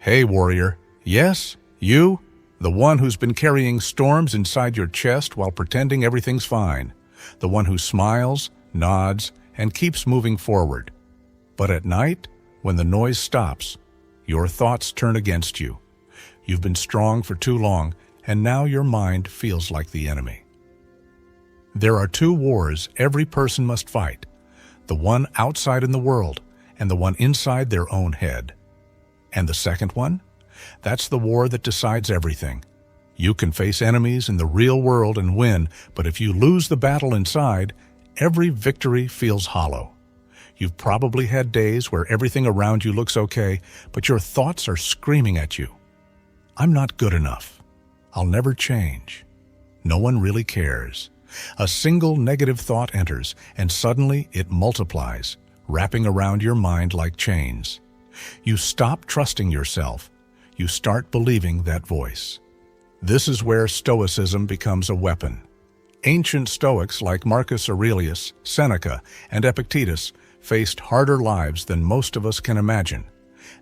Hey, warrior. Yes, you, the one who's been carrying storms inside your chest while pretending everything's fine. The one who smiles, nods, and keeps moving forward. But at night, when the noise stops, your thoughts turn against you. You've been strong for too long, and now your mind feels like the enemy. There are two wars every person must fight, the one outside in the world and the one inside their own head. And the second one? That's the war that decides everything. You can face enemies in the real world and win, but if you lose the battle inside, every victory feels hollow. You've probably had days where everything around you looks okay, but your thoughts are screaming at you. I'm not good enough. I'll never change. No one really cares. A single negative thought enters, and suddenly it multiplies, wrapping around your mind like chains. You stop trusting yourself. You start believing that voice. This is where Stoicism becomes a weapon. Ancient Stoics like Marcus Aurelius, Seneca, and Epictetus faced harder lives than most of us can imagine.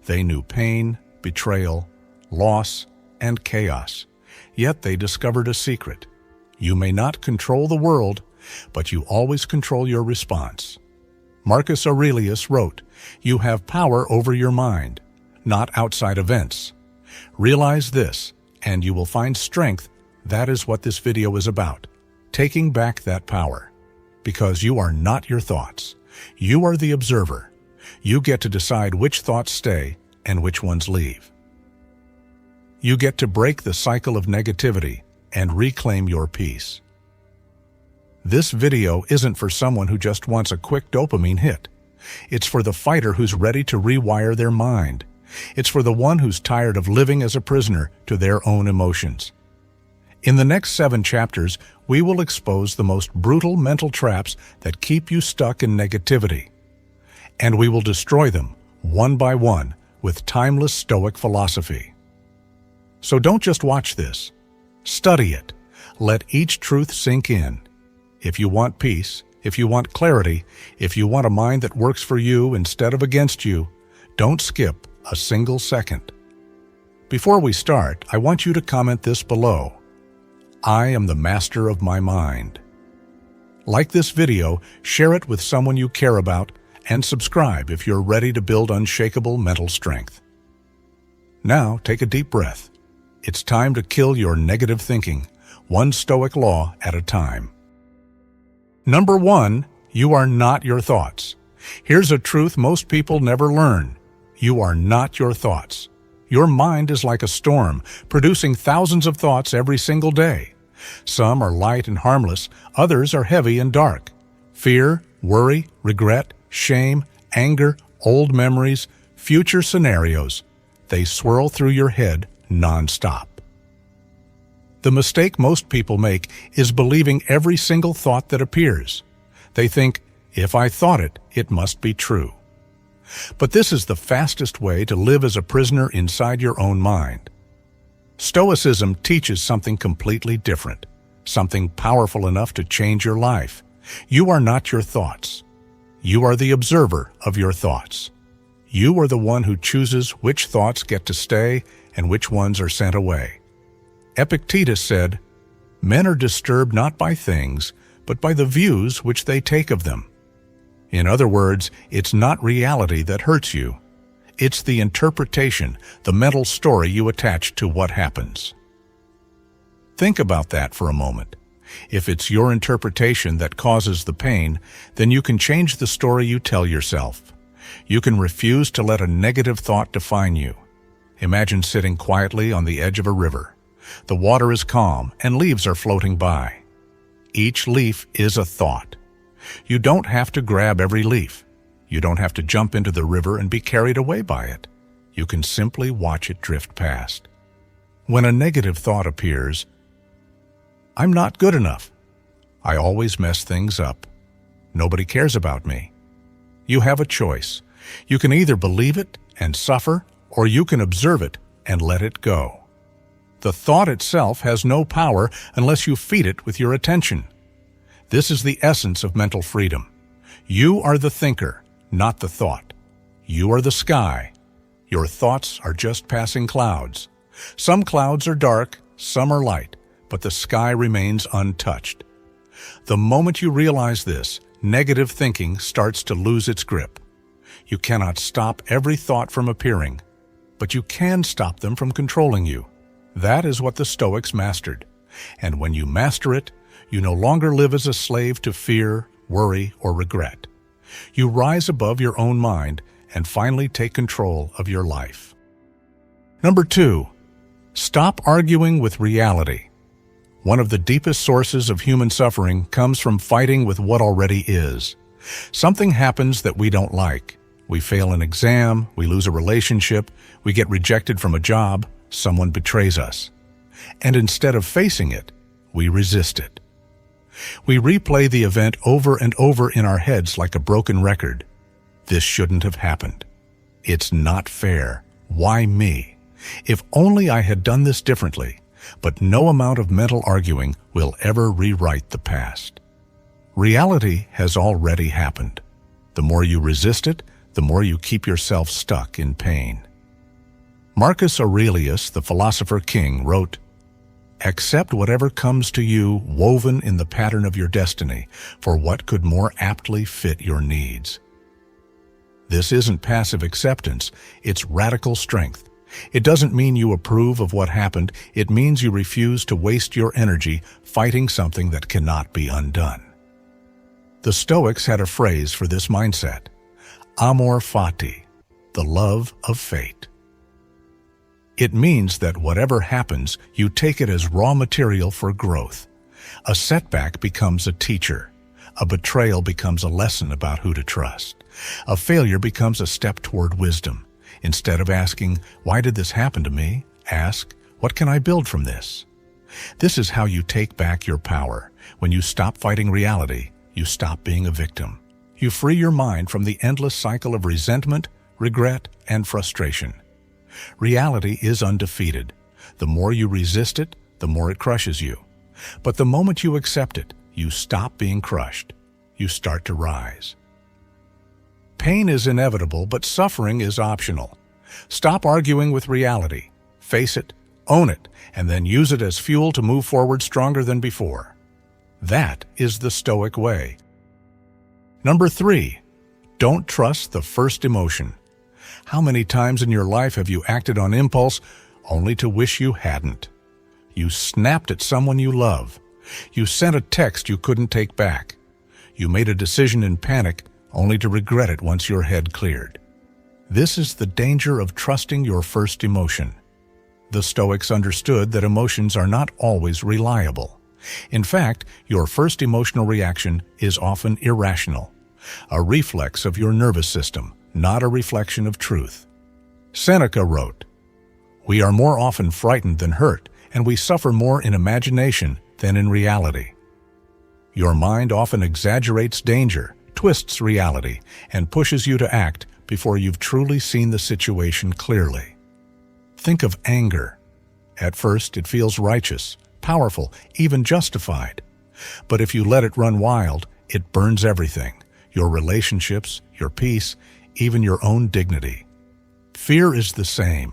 They knew pain, betrayal, loss, and chaos. Yet they discovered a secret. You may not control the world, but you always control your response. Marcus Aurelius wrote, "You have power over your mind, not outside events. Realize this, and you will find strength." That is what this video is about, taking back that power. Because you are not your thoughts. You are the observer. You get to decide which thoughts stay and which ones leave. You get to break the cycle of negativity and reclaim your peace. This video isn't for someone who just wants a quick dopamine hit. It's for the fighter who's ready to rewire their mind. It's for the one who's tired of living as a prisoner to their own emotions. In the next 7 chapters, we will expose the most brutal mental traps that keep you stuck in negativity. And we will destroy them, one by one, with timeless Stoic philosophy. So don't just watch this. Study it. Let each truth sink in. If you want peace, if you want clarity, if you want a mind that works for you instead of against you, don't skip a single second. Before we start, I want you to comment this below. I am the master of my mind. Like this video, share it with someone you care about, and subscribe if you're ready to build unshakable mental strength. Now, take a deep breath. It's time to kill your negative thinking, one Stoic law at a time. Number 1, you are not your thoughts. Here's a truth most people never learn. You are not your thoughts. Your mind is like a storm, producing thousands of thoughts every single day. Some are light and harmless, others are heavy and dark. Fear, worry, regret, shame, anger, old memories, future scenarios. They swirl through your head non-stop. The mistake most people make is believing every single thought that appears. They think, if I thought it, it must be true. But this is the fastest way to live as a prisoner inside your own mind. Stoicism teaches something completely different, something powerful enough to change your life. You are not your thoughts. You are the observer of your thoughts. You are the one who chooses which thoughts get to stay and which ones are sent away. Epictetus said, "Men are disturbed not by things, but by the views which they take of them." In other words, it's not reality that hurts you. It's the interpretation, the mental story you attach to what happens. Think about that for a moment. If it's your interpretation that causes the pain, then you can change the story you tell yourself. You can refuse to let a negative thought define you. Imagine sitting quietly on the edge of a river. The water is calm and leaves are floating by. Each leaf is a thought. You don't have to grab every leaf. You don't have to jump into the river and be carried away by it. You can simply watch it drift past. When a negative thought appears, I'm not good enough. I always mess things up. Nobody cares about me. You have a choice. You can either believe it and suffer, or you can observe it and let it go. The thought itself has no power unless you feed it with your attention. This is the essence of mental freedom. You are the thinker, not the thought. You are the sky, Your thoughts are just passing clouds. Some clouds are dark, some are light, but the sky remains untouched. The moment you realize this, negative thinking starts to lose its grip. You cannot stop every thought from appearing, but you can stop them from controlling you. That is what the Stoics mastered. And when you master it, you no longer live as a slave to fear, worry, or regret. You rise above your own mind and finally take control of your life. Number 2, stop arguing with reality. One of the deepest sources of human suffering comes from fighting with what already is. Something happens that we don't like. We fail an exam, we lose a relationship, we get rejected from a job, someone betrays us. And instead of facing it, we resist it. We replay the event over and over in our heads like a broken record. This shouldn't have happened. It's not fair. Why me? If only I had done this differently. But no amount of mental arguing will ever rewrite the past. Reality has already happened. The more you resist it, the more you keep yourself stuck in pain. Marcus Aurelius, the philosopher king, wrote, "Accept whatever comes to you woven in the pattern of your destiny, for what could more aptly fit your needs?" This isn't passive acceptance, it's radical strength. It doesn't mean you approve of what happened, it means you refuse to waste your energy fighting something that cannot be undone. The Stoics had a phrase for this mindset: amor fati, the love of fate. It means that whatever happens, you take it as raw material for growth. A setback becomes a teacher. A betrayal becomes a lesson about who to trust. A failure becomes a step toward wisdom. Instead of asking, "Why did this happen to me?" ask, "What can I build from this?" This is how you take back your power. When you stop fighting reality, you stop being a victim. You free your mind from the endless cycle of resentment, regret, and frustration. Reality is undefeated. The more you resist it, the more it crushes you. But the moment you accept it, you stop being crushed. You start to rise. Pain is inevitable, but suffering is optional. Stop arguing with reality. Face it, own it, and then use it as fuel to move forward stronger than before. That is the Stoic way. Number 3, don't trust the first emotion. How many times in your life have you acted on impulse only to wish you hadn't? You snapped at someone you love. You sent a text you couldn't take back. You made a decision in panic only to regret it once your head cleared. This is the danger of trusting your first emotion. The Stoics understood that emotions are not always reliable. In fact, your first emotional reaction is often irrational, a reflex of your nervous system, not a reflection of truth. Seneca wrote, "We are more often frightened than hurt, and we suffer more in imagination than in reality." Your mind often exaggerates danger, twists reality, and pushes you to act before you've truly seen the situation clearly. Think of anger. At first, it feels righteous, powerful, even justified. But if you let it run wild, it burns everything: your relationships, your peace, even your own dignity. Fear is the same.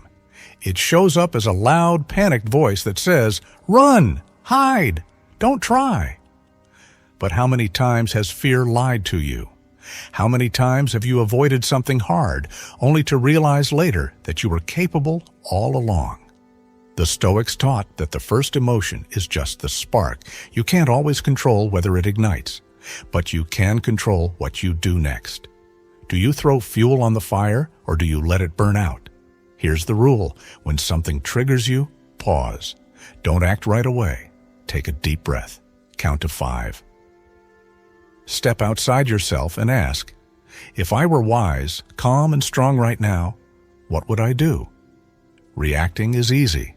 It shows up as a loud, panicked voice that says, "Run! Hide! Don't try!" But how many times has fear lied to you? How many times have you avoided something hard, only to realize later that you were capable all along? The Stoics taught that the first emotion is just the spark. You can't always control whether it ignites, but you can control what you do next. Do you throw fuel on the fire, or do you let it burn out? Here's the rule: when something triggers you, pause. Don't act right away. Take a deep breath. Count to 5. Step outside yourself and ask, if I were wise, calm, and strong right now, what would I do? Reacting is easy.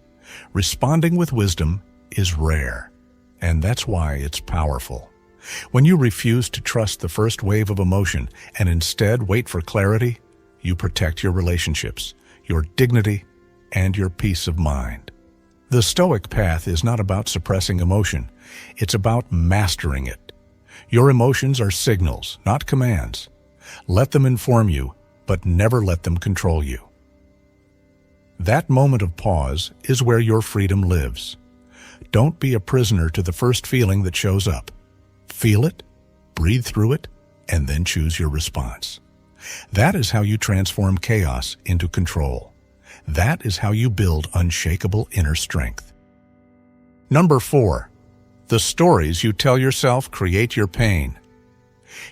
Responding with wisdom is rare. And that's why it's powerful. When you refuse to trust the first wave of emotion and instead wait for clarity, you protect your relationships, your dignity, and your peace of mind. The Stoic path is not about suppressing emotion. It's about mastering it. Your emotions are signals, not commands. Let them inform you, but never let them control you. That moment of pause is where your freedom lives. Don't be a prisoner to the first feeling that shows up. Feel it, breathe through it, and then choose your response. That is how you transform chaos into control. That is how you build unshakable inner strength. Number 4. The stories you tell yourself create your pain.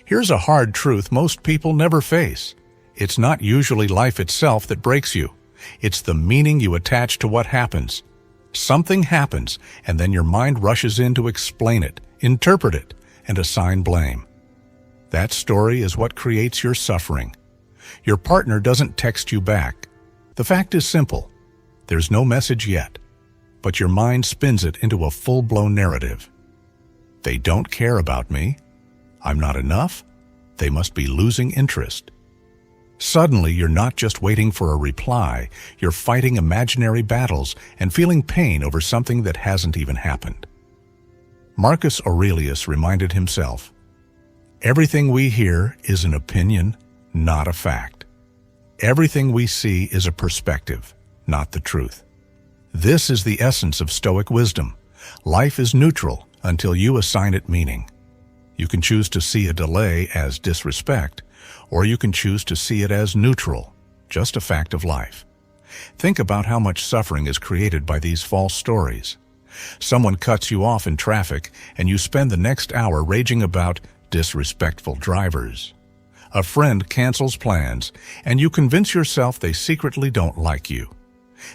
Here's a hard truth most people never face. It's not usually life itself that breaks you. It's the meaning you attach to what happens. Something happens, and then your mind rushes in to explain it, interpret it, and assign blame. That story is what creates your suffering. Your partner doesn't text you back. The fact is simple. There's no message yet, but your mind spins it into a full-blown narrative. They don't care about me. I'm not enough. They must be losing interest. Suddenly, you're not just waiting for a reply, you're fighting imaginary battles and feeling pain over something that hasn't even happened. Marcus Aurelius reminded himself, "Everything we hear is an opinion, not a fact. Everything we see is a perspective, not the truth." This is the essence of Stoic wisdom. Life is neutral until you assign it meaning. You can choose to see a delay as disrespect, or you can choose to see it as neutral, just a fact of life. Think about how much suffering is created by these false stories. Someone cuts you off in traffic, and you spend the next hour raging about disrespectful drivers. A friend cancels plans, and you convince yourself they secretly don't like you.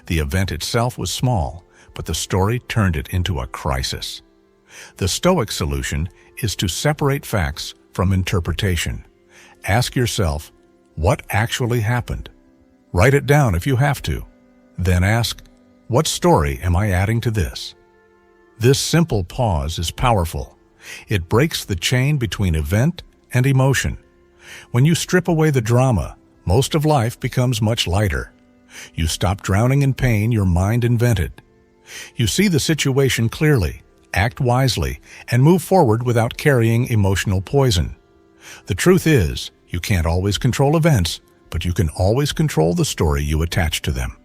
The event itself was small, but the story turned it into a crisis. The Stoic solution is to separate facts from interpretation. Ask yourself, what actually happened? Write it down if you have to. Then ask, what story am I adding to this? This simple pause is powerful. It breaks the chain between event and emotion. When you strip away the drama, most of life becomes much lighter. You stop drowning in pain your mind invented. You see the situation clearly, act wisely, and move forward without carrying emotional poison. The truth is, you can't always control events, but you can always control the story you attach to them.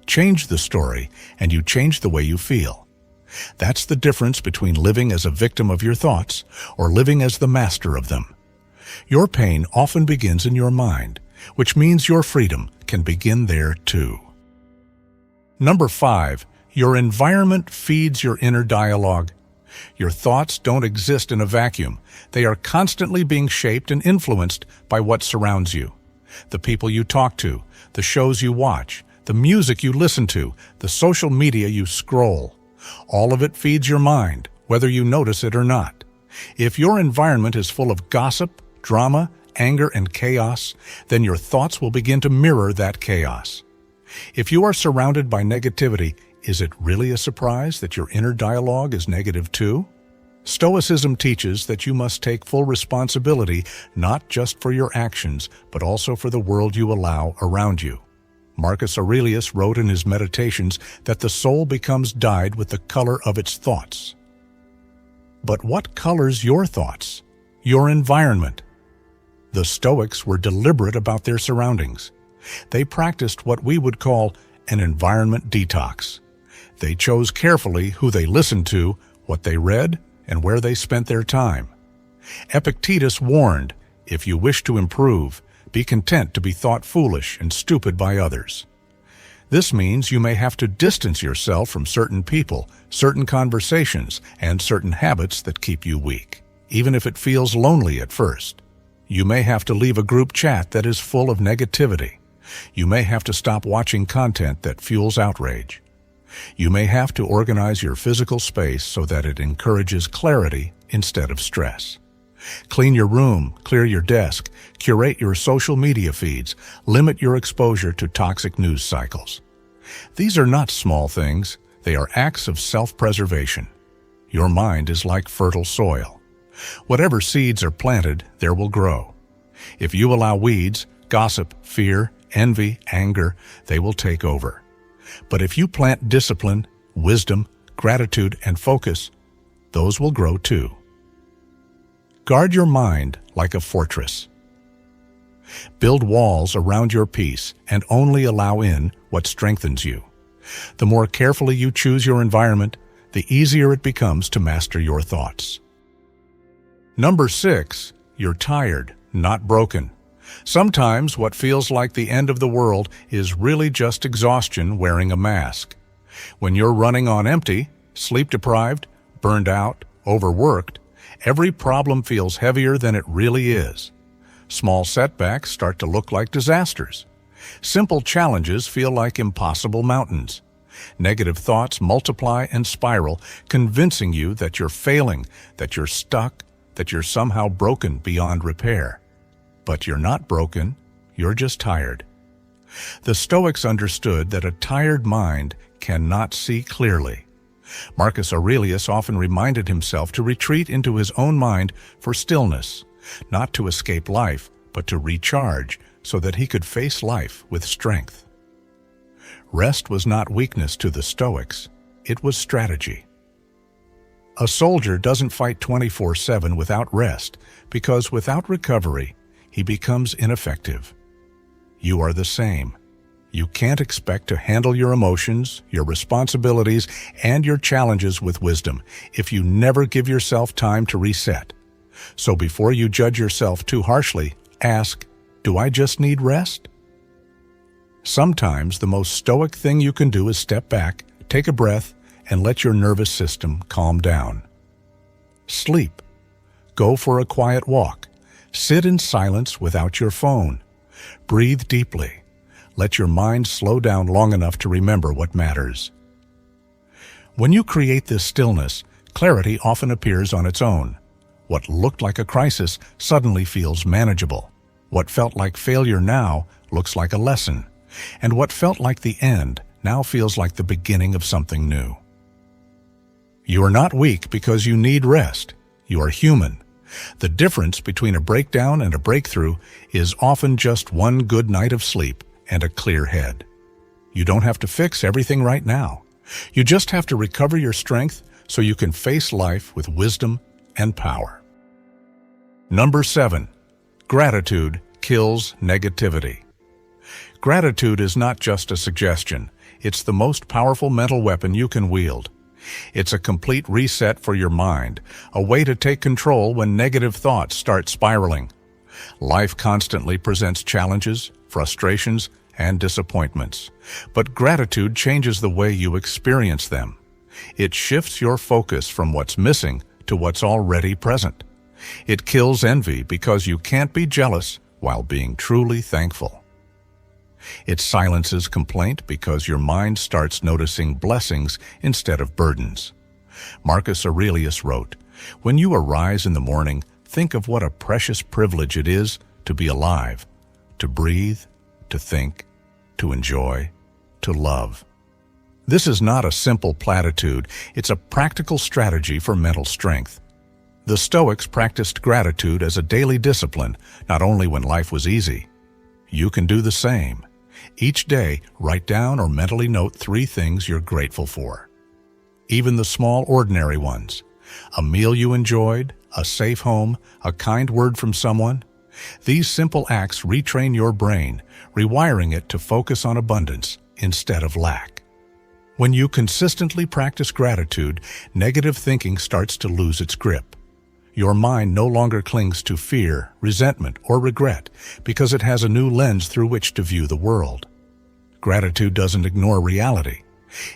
Change the story, and you change the way you feel. That's the difference between living as a victim of your thoughts or living as the master of them. Your pain often begins in your mind, which means your freedom can begin there too. Number 5. Your environment feeds your inner dialogue. Your thoughts don't exist in a vacuum. They are constantly being shaped and influenced by what surrounds you. The people you talk to, the shows you watch, the music you listen to, the social media you scroll. All of it feeds your mind, whether you notice it or not. If your environment is full of gossip, drama, anger, and chaos, then your thoughts will begin to mirror that chaos. If you are surrounded by negativity, is it really a surprise that your inner dialogue is negative too? Stoicism teaches that you must take full responsibility not just for your actions, but also for the world you allow around you. Marcus Aurelius wrote in his Meditations that the soul becomes dyed with the color of its thoughts. But what colors your thoughts? Your environment. The Stoics were deliberate about their surroundings. They practiced what we would call an environment detox. They chose carefully who they listened to, what they read, and where they spent their time. Epictetus warned, if you wish to improve, be content to be thought foolish and stupid by others. This means you may have to distance yourself from certain people, certain conversations, and certain habits that keep you weak, even if it feels lonely at first. You may have to leave a group chat that is full of negativity. You may have to stop watching content that fuels outrage. You may have to organize your physical space so that it encourages clarity instead of stress. Clean your room, clear your desk, curate your social media feeds, limit your exposure to toxic news cycles. These are not small things, they are acts of self-preservation. Your mind is like fertile soil. Whatever seeds are planted, there will grow. If you allow weeds, gossip, fear, envy, anger, they will take over. But if you plant discipline, wisdom, gratitude, and focus, those will grow too. Guard your mind like a fortress. Build walls around your peace and only allow in what strengthens you. The more carefully you choose your environment, the easier it becomes to master your thoughts. Number 6, you're tired, not broken. Sometimes what feels like the end of the world is really just exhaustion wearing a mask. When you're running on empty, sleep-deprived, burned out, overworked, every problem feels heavier than it really is. Small setbacks start to look like disasters. Simple challenges feel like impossible mountains. Negative thoughts multiply and spiral, convincing you that you're failing, that you're stuck, that you're somehow broken beyond repair. But you're not broken, you're just tired. The Stoics understood that a tired mind cannot see clearly. Marcus Aurelius often reminded himself to retreat into his own mind for stillness, not to escape life, but to recharge so that he could face life with strength. Rest was not weakness to the Stoics, it was strategy. A soldier doesn't fight 24/7 without rest, because without recovery, he becomes ineffective. You are the same. You can't expect to handle your emotions, your responsibilities, and your challenges with wisdom if you never give yourself time to reset. So before you judge yourself too harshly, ask, do I just need rest? Sometimes the most stoic thing you can do is step back, take a breath, and let your nervous system calm down. Sleep. Go for a quiet walk. Sit in silence without your phone. Breathe deeply. Let your mind slow down long enough to remember what matters. When you create this stillness, clarity often appears on its own. What looked like a crisis suddenly feels manageable. What felt like failure now looks like a lesson. And what felt like the end now feels like the beginning of something new. You are not weak because you need rest. You are human. The difference between a breakdown and a breakthrough is often just one good night of sleep and a clear head. You don't have to fix everything right now. You just have to recover your strength so you can face life with wisdom and power. Number 7, gratitude kills negativity. Gratitude is not just a suggestion. It's the most powerful mental weapon you can wield. It's a complete reset for your mind, a way to take control when negative thoughts start spiraling. Life constantly presents challenges, frustrations, and disappointments, but gratitude changes the way you experience them. It shifts your focus from what's missing to what's already present. It kills envy because you can't be jealous while being truly thankful. It silences complaint because your mind starts noticing blessings instead of burdens. Marcus Aurelius wrote, "When you arise in the morning, think of what a precious privilege it is to be alive, to breathe, to think, to enjoy, to love." This is not a simple platitude, it's a practical strategy for mental strength. The Stoics practiced gratitude as a daily discipline, not only when life was easy. You can do the same. Each day, write down or mentally note 3 things you're grateful for. Even the small, ordinary ones. A meal you enjoyed, a safe home, a kind word from someone. These simple acts retrain your brain, rewiring it to focus on abundance instead of lack. When you consistently practice gratitude, negative thinking starts to lose its grip. Your mind no longer clings to fear, resentment, or regret because it has a new lens through which to view the world. Gratitude doesn't ignore reality.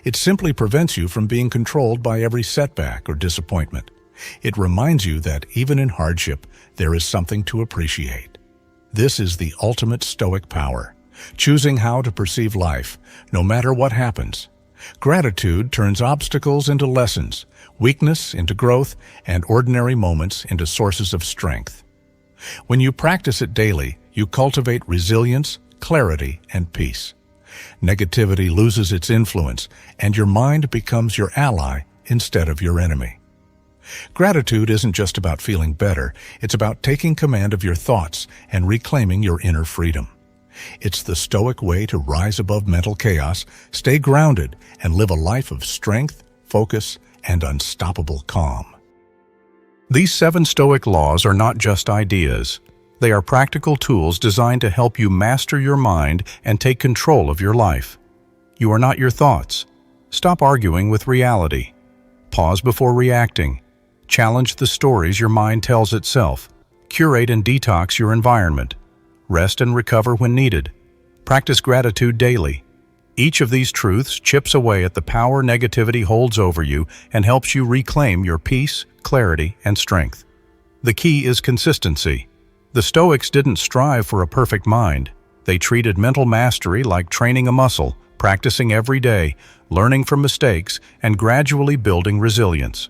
It simply prevents you from being controlled by every setback or disappointment. It reminds you that even in hardship, there is something to appreciate. This is the ultimate Stoic power, choosing how to perceive life, no matter what happens. Gratitude turns obstacles into lessons, weakness into growth, and ordinary moments into sources of strength. When you practice it daily, you cultivate resilience, clarity, and peace. Negativity loses its influence, and your mind becomes your ally instead of your enemy. Gratitude isn't just about feeling better, it's about taking command of your thoughts and reclaiming your inner freedom. It's the Stoic way to rise above mental chaos, stay grounded, and live a life of strength, focus, and unstoppable calm. These 7 Stoic laws are not just ideas. They are practical tools designed to help you master your mind and take control of your life. You are not your thoughts. Stop arguing with reality. Pause before reacting. Challenge the stories your mind tells itself. Curate and detox your environment. Rest and recover when needed. Practice gratitude daily. Each of these truths chips away at the power negativity holds over you and helps you reclaim your peace, clarity, and strength. The key is consistency. The Stoics didn't strive for a perfect mind. They treated mental mastery like training a muscle, practicing every day, learning from mistakes, and gradually building resilience.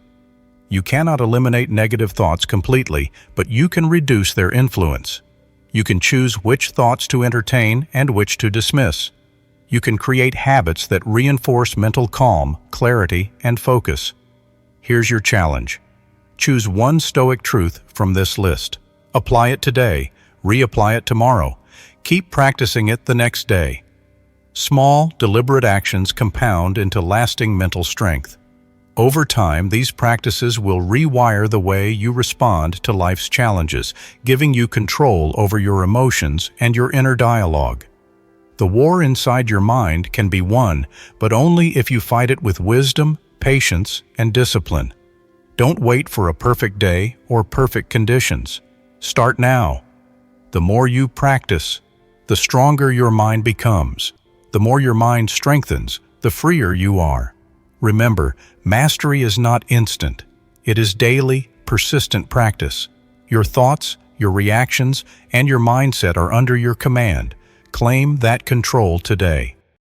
You cannot eliminate negative thoughts completely, but you can reduce their influence. You can choose which thoughts to entertain and which to dismiss. You can create habits that reinforce mental calm, clarity, and focus. Here's your challenge. Choose one Stoic truth from this list. Apply it today, reapply it tomorrow. Keep practicing it the next day. Small, deliberate actions compound into lasting mental strength. Over time, these practices will rewire the way you respond to life's challenges, giving you control over your emotions and your inner dialogue. The war inside your mind can be won, but only if you fight it with wisdom, patience, and discipline. Don't wait for a perfect day or perfect conditions. Start now. The more you practice, the stronger your mind becomes. The more your mind strengthens, the freer you are. Remember, mastery is not instant. It is daily, persistent practice. Your thoughts, your reactions, and your mindset are under your command. Claim that control today.